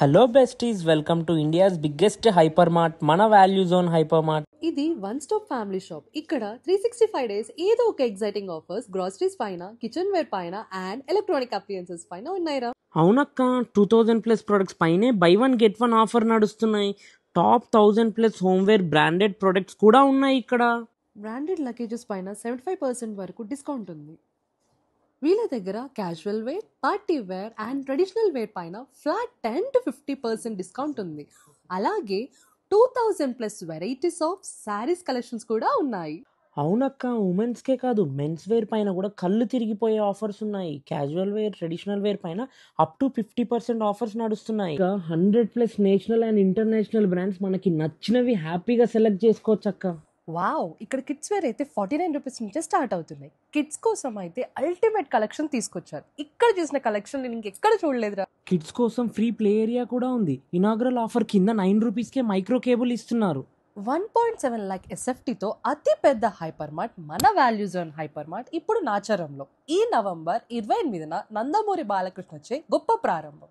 Hello besties, welcome to India's biggest hyper mart, మన value zone hyper mart. ఇది one stop family shop. ఇక్కడ 365 days ఏదో ఒక exciting offers groceries పైన, kitchen ware పైన and electronic appliances పైన ఉన్నాయిరా. అవునక్క, 2000+ ప్రొడక్ట్స్ పైనే by one get one offer నడుస్తున్నాయి. టాప్ 1000+ హోమ్వేర్ బ్రాండెడ్ ప్రొడక్ట్స్ కూడా ఉన్నాయి ఇక్కడ. బ్రాండెడ్ లగేజెస్ పైన 75% వరకు డిస్కౌంట్ ఉంది. వీళ్ళ దగ్గర casual wear, party wear and traditional wear పైన ఫ్లాట్ 10 to 50% డిస్కౌంట్ ఉంది. అలాగే 2000+ వెరైటీస్ ఆఫ్ శారీస్ కలెక్షన్స్ కూడా ఉన్నాయి. అవునక్క, ఉమెన్స్కే కాదు మెన్స్ వేర్ పైన కూడా కళ్ళు తిరిగిపోయే ఆఫర్స్ ఉన్నాయి. క్యాజువల్ వేర్, ట్రెడిషనల్ వేర్ పైన అప్ టు 50% ఆఫర్స్ నడుస్తున్నాయి. ఇంకా 100+ నేషనల్ అండ్ ఇంటర్నేషనల్ బ్రాండ్స్ మనకి నచ్చినవి హ్యాపీగా సెలెక్ట్ చేసుకోవచ్చు అక్క. వావ్, ఇక్కడ కిడ్స్ వేర్ అయితే 49 రూపీస్ నుంచే స్టార్ట్ అవుతున్నాయి. కిడ్స్ కోసం అయితే అల్టిమేట్ కలెక్షన్ తీసుకొచ్చారు. ఇక్కడ చూసిన కలెక్షన్ నేను ఇంకెక్కడ చూడలేదురా. కిడ్స్ కోసం ఫ్రీ ప్లే ఏరియా కూడా ఉంది. ఇనాగ్రల్ ఆఫర్ కింద 9 రూపీస్కే మైక్రో కేబుల్ ఇస్తున్నారు. 1.7 lakh ఎస్ఎఫ్టీతో అతి పెద్ద హైపర్ మార్ట్ మన వాల్యూ జోన్ హైపర్ మార్ట్ ఇప్పుడు నాచారంలో. ఈ నవంబర్ 28న నందమూరి బాలకృష్ణ వచ్చే గొప్ప ప్రారంభం.